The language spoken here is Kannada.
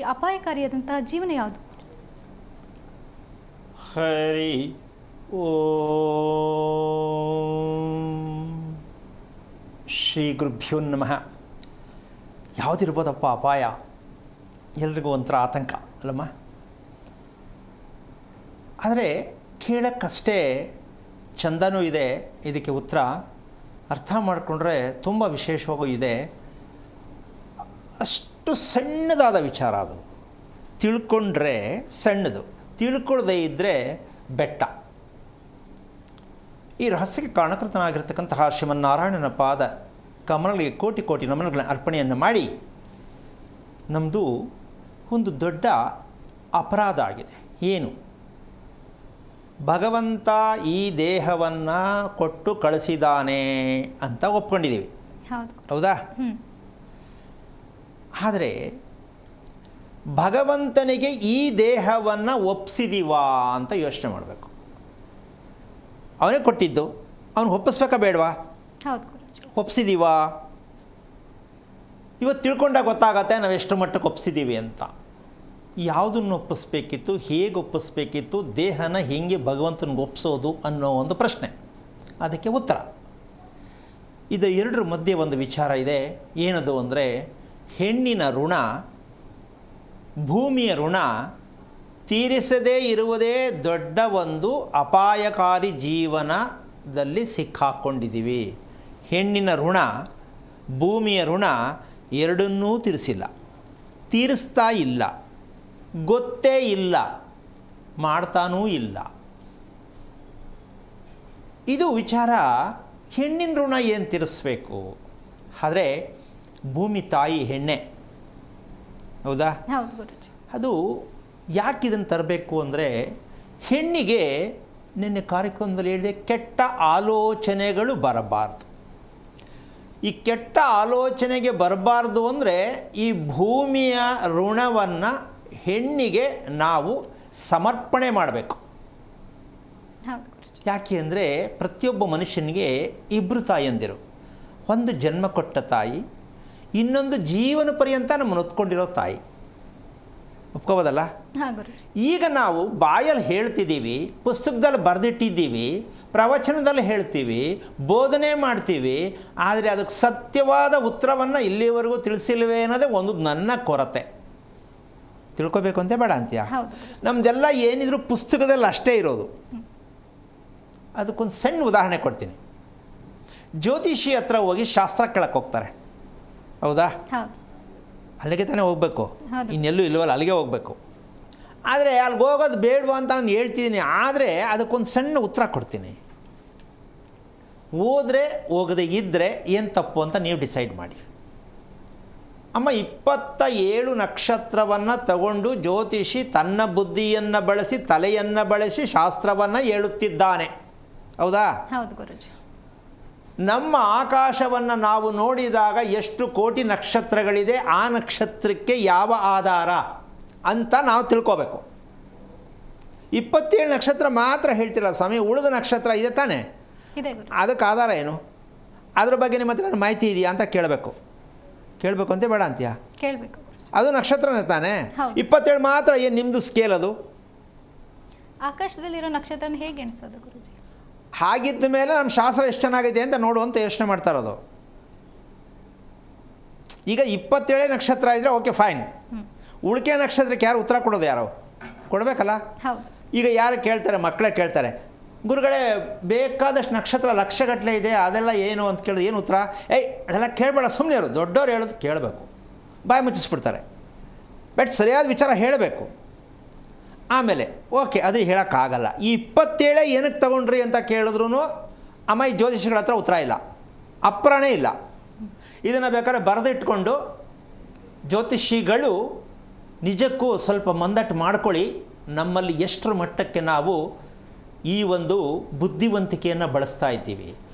ಗುರೂಜಿ ಅಪಾಯಕಾರಿಯಾದಂತಹ ಜೀವನ ಯಾವುದು? ಹರಿ ಓಂ ಶ್ರೀ ಗುರುಭ್ಯೋ ನಮಃ. ಯಾವುದಿರ್ಬೋದಪ್ಪ ಅಪಾಯ? ಎಲ್ರಿಗೂ ಒಂಥರ ಆತಂಕ ಅಲ್ಲಮ್ಮ. ಆದರೆ ಕೇಳೋಕ್ಕಷ್ಟೇ ಚಂದನೂ ಇದೆ. ಇದಕ್ಕೆ ಉತ್ತರ ಅರ್ಥ ಮಾಡಿಕೊಂಡ್ರೆ ತುಂಬ ವಿಶೇಷವಾಗೂ ಇದೆ. ಅಷ್ಟು ಸಣ್ಣದಾದ ವಿಚಾರ ಅದು. ತಿಳ್ಕೊಂಡ್ರೆ ಸಣ್ಣದು, ತಿಳ್ಕೊಳ್ಳದೇ ಇದ್ದರೆ ಬೆಟ್ಟ. ಈ ರಹಸ್ಯಕ್ಕೆ ಕಾರಣಕರ್ತನಾಗಿರ್ತಕ್ಕಂತಹ ಶ್ರೀಮನ್ನಾರಾಯಣನ ಪಾದ ಕಮಲಗಳಿಗೆ ಕೋಟಿ ಕೋಟಿ ನಮನಗಳ ಅರ್ಪಣೆಯನ್ನು ಮಾಡಿ, ನಮ್ಮದು ಒಂದು ದೊಡ್ಡ ಅಪರಾಧ ಆಗಿದೆ. ಏನು? ಭಗವಂತ ಈ ದೇಹವನ್ನು ಕೊಟ್ಟು ಕಳಿಸಿದ್ದಾನೆ ಅಂತ ಒಪ್ಕೊಂಡಿದ್ದೀವಿ, ಹೌದಾ? ಆದರೆ ಭಗವಂತನಿಗೆ ಈ ದೇಹವನ್ನು ಒಪ್ಪಿಸಿದೀವಾ ಅಂತ ಯೋಚನೆ ಮಾಡಬೇಕು. ಅವನೇ ಕೊಟ್ಟಿದ್ದು, ಅವನು ಒಪ್ಪಿಸ್ಬೇಕಾ ಬೇಡವಾ? ಒಪ್ಪಿಸಿದೀವಾ? ಇವತ್ತು ತಿಳ್ಕೊಂಡಾಗ ಗೊತ್ತಾಗತ್ತೆ ನಾವು ಎಷ್ಟು ಮಟ್ಟಕ್ಕೆ ಒಪ್ಪಿಸಿದ್ದೀವಿ ಅಂತ. ಯಾವುದನ್ನು ಒಪ್ಪಿಸ್ಬೇಕಿತ್ತು, ಹೇಗೆ ಒಪ್ಪಿಸ್ಬೇಕಿತ್ತು, ದೇಹನ ಹೇಗೆ ಭಗವಂತನಿಗೆ ಒಪ್ಪಿಸೋದು ಅನ್ನೋ ಒಂದು ಪ್ರಶ್ನೆ. ಅದಕ್ಕೆ ಉತ್ತರ ಇದು. ಎರಡರ ಮಧ್ಯೆ ಒಂದು ವಿಚಾರ ಇದೆ. ಏನದು ಅಂದರೆ, ಹೆಣ್ಣಿನ ಋಣ, ಭೂಮಿಯ ಋಣ ತೀರಿಸದೇ ಇರುವುದೇ ದೊಡ್ಡ ಒಂದು ಅಪಾಯಕಾರಿ ಜೀವನದಲ್ಲಿ ಸಿಕ್ಕಾಕ್ಕೊಂಡಿದ್ದೀವಿ. ಹೆಣ್ಣಿನ ಋಣ, ಭೂಮಿಯ ಋಣ ಎರಡನ್ನೂ ತೀರಿಸಿಲ್ಲ, ತೀರಿಸ್ತಾ ಇಲ್ಲ, ಗೊತ್ತೇ ಇಲ್ಲ, ಮಾಡ್ತಾನೂ ಇಲ್ಲ. ಇದು ವಿಚಾರ. ಹೆಣ್ಣಿನ ಋಣ ಏನು ತೀರಿಸ್ಬೇಕು? ಆದರೆ ಭೂಮಿ ತಾಯಿ ಹೆಣ್ಣೆ, ಹೌದಾ? ಅದು ಯಾಕೆ ಇದನ್ನು ತರಬೇಕು ಅಂದರೆ, ಹೆಣ್ಣಿಗೆ ನಿನ್ನೆ ಕಾರ್ಯಕ್ರಮದಲ್ಲಿ ಹೇಳಿದೆ, ಕೆಟ್ಟ ಆಲೋಚನೆಗಳು ಬರಬಾರ್ದು. ಈ ಕೆಟ್ಟ ಆಲೋಚನೆಗೆ ಬರಬಾರ್ದು ಅಂದರೆ ಈ ಭೂಮಿಯ ಋಣವನ್ನು ಹೆಣ್ಣಿಗೆ ನಾವು ಸಮರ್ಪಣೆ ಮಾಡಬೇಕು. ಯಾಕೆ ಅಂದರೆ, ಪ್ರತಿಯೊಬ್ಬ ಮನುಷ್ಯನಿಗೆ ಇಬ್ಬರು ತಾಯಿಯಂದಿರು. ಒಂದು ಜನ್ಮ ಕೊಟ್ಟ ತಾಯಿ, ಇನ್ನೊಂದು ಜೀವನ ಪರ್ಯಂತ ನಮ್ಮನ್ನು ಹೊತ್ಕೊಂಡಿರೋ ತಾಯಿ. ಒಪ್ಕೋಬೋದಲ್ಲ? ಈಗ ನಾವು ಬಾಯಲ್ಲಿ ಹೇಳ್ತಿದ್ದೀವಿ, ಪುಸ್ತಕದಲ್ಲಿ ಬರೆದಿಟ್ಟಿದ್ದೀವಿ, ಪ್ರವಚನದಲ್ಲಿ ಹೇಳ್ತೀವಿ, ಬೋಧನೆ ಮಾಡ್ತೀವಿ, ಆದರೆ ಅದಕ್ಕೆ ಸತ್ಯವಾದ ಉತ್ತರವನ್ನು ಇಲ್ಲಿವರೆಗೂ ತಿಳಿಸಿಲ್ವೇ ಅನ್ನೋದೇ ಒಂದು ನನ್ನ ಕೊರತೆ. ತಿಳ್ಕೊಬೇಕು ಅಂತ ಬೇಡ ಅಂತೀಯ? ನಮ್ಮದೆಲ್ಲ ಏನಿದ್ರು ಪುಸ್ತಕದಲ್ಲಿ ಅಷ್ಟೇ ಇರೋದು. ಅದಕ್ಕೊಂದು ಸಣ್ಣ ಉದಾಹರಣೆ ಕೊಡ್ತೀನಿ. ಜ್ಯೋತಿಷಿ ಹತ್ರ ಹೋಗಿ ಶಾಸ್ತ್ರ ಕೇಳಕ್ಕೆ ಹೋಗ್ತಾರೆ, ಹೌದಾ? ಅಲ್ಲಿಗೆ ತಾನೇ ಹೋಗಬೇಕು, ಇನ್ನೆಲ್ಲೂ ಇಲ್ಲವಲ್ಲ, ಅಲ್ಲಿಗೆ ಹೋಗಬೇಕು. ಆದರೆ ಅಲ್ಲಿಗೆ ಹೋಗೋದು ಬೇಡವಾ ಅಂತ ನಾನು ಹೇಳ್ತಿದ್ದೀನಿ. ಆದರೆ ಅದಕ್ಕೊಂದು ಸಣ್ಣ ಉತ್ತರ ಕೊಡ್ತೀನಿ. ಹೋದರೆ ಹೋಗದೆ ಇದ್ದರೆ ಏನು ತಪ್ಪು ಅಂತ ನೀವು ಡಿಸೈಡ್ ಮಾಡಿ. ಅಮ್ಮ, 27 ನಕ್ಷತ್ರವನ್ನು ತಗೊಂಡು ಜ್ಯೋತಿಷಿ ತನ್ನ ಬುದ್ಧಿಯನ್ನು ಬಳಸಿ, ತಲೆಯನ್ನು ಬಳಸಿ ಶಾಸ್ತ್ರವನ್ನು ಹೇಳುತ್ತಿದ್ದಾನೆ, ಹೌದಾ? ಹೌದು ಗುರುಜಿ. ನಮ್ಮ ಆಕಾಶವನ್ನು ನಾವು ನೋಡಿದಾಗ ಎಷ್ಟು ಕೋಟಿ ನಕ್ಷತ್ರಗಳಿದೆ, ಆ ನಕ್ಷತ್ರಕ್ಕೆ ಯಾವ ಆಧಾರ ಅಂತ ನಾವು ತಿಳ್ಕೋಬೇಕು. 27 ನಕ್ಷತ್ರ ಮಾತ್ರ ಹೇಳ್ತಿಲ್ಲ ಸ್ವಾಮಿ, ಉಳಿದ ನಕ್ಷತ್ರ ಇದೆ ತಾನೇ, ಅದಕ್ಕೆ ಆಧಾರ ಏನು? ಅದ್ರ ಬಗ್ಗೆ ನಿಮ್ಮ ಹತ್ರ ನನ್ನ ಮಾಹಿತಿ ಇದೆಯಾ ಅಂತ ಕೇಳಬೇಕು. ಕೇಳಬೇಕು ಅಂತ ಬೇಡ ಅಂತೀಯಾ? ಕೇಳಬೇಕು. ಅದು ನಕ್ಷತ್ರನೇ ತಾನೇ. 27 ಮಾತ್ರ ಏನು ನಿಮ್ಮದು ಸ್ಕೇಲ್? ಅದು ಆಕಾಶದಲ್ಲಿರೋ ನಕ್ಷತ್ರನ ಹೇಗೆ ಎಣಿಸೋದು ಗುರುಜಿ? ಹಾಗಿದ್ದ ಮೇಲೆ ನಮ್ಮ ಶಾಸ್ತ್ರ ಎಷ್ಟು ಚೆನ್ನಾಗಿದೆ ಅಂತ ನೋಡುವಂತ ಯೋಚನೆ ಮಾಡ್ತಾ ಇರೋದು. ಈಗ 27 ನಕ್ಷತ್ರ ಇದ್ದರೆ ಓಕೆ ಫೈನ್. ಉಳಿಕೆ ನಕ್ಷತ್ರಕ್ಕೆ ಯಾರು ಉತ್ತರ ಕೊಡೋದು? ಯಾರು ಕೊಡಬೇಕಲ್ಲ? ಈಗ ಯಾರು ಕೇಳ್ತಾರೆ? ಮಕ್ಕಳೇ ಕೇಳ್ತಾರೆ, ಗುರುಗಳೇ ಬೇಕಾದಷ್ಟು ನಕ್ಷತ್ರ ಲಕ್ಷಗಟ್ಟಲೆ ಇದೆ, ಅದೆಲ್ಲ ಏನು ಅಂತ ಕೇಳಿದ್ರೆ ಏನು ಉತ್ತರ? ಅದೆಲ್ಲ ಕೇಳಬೇಡ, ಸುಮ್ಮನೆ ಇರು. ದೊಡ್ಡವ್ರು ಹೇಳೋದು ಕೇಳಬೇಕು, ಬಾಯಿ ಮುಚ್ಚಿಸ್ಬಿಡ್ತಾರೆ. ಬಟ್ ಸರಿಯಾದ ವಿಚಾರ ಹೇಳಬೇಕು. ಆಮೇಲೆ ಓಕೆ, ಅದು ಹೇಳೋಕ್ಕಾಗಲ್ಲ. ಈ 27 ಏನಕ್ಕೆ ತಗೊಂಡ್ರಿ ಅಂತ ಕೇಳಿದ್ರು ಅಮ್ಮ ಈ ಜ್ಯೋತಿಷಿಗಳ ಹತ್ರ ಉತ್ತರ ಇಲ್ಲ, ಅಪ್ರಾಣೇ ಇಲ್ಲ. ಇದನ್ನು ಬೇಕಾದ್ರೆ ಬರೆದಿಟ್ಕೊಂಡು ಜ್ಯೋತಿಷಿಗಳು ನಿಜಕ್ಕೂ ಸ್ವಲ್ಪ ಮಂದಟ್ಟು ಮಾಡ್ಕೊಳ್ಳಿ. ನಮ್ಮಲ್ಲಿ ಎಷ್ಟರ ಮಟ್ಟಕ್ಕೆ ನಾವು ಈ ಒಂದು ಬುದ್ಧಿವಂತಿಕೆಯನ್ನು ಬಳಸ್ತಾ ಇದ್ದೀವಿ.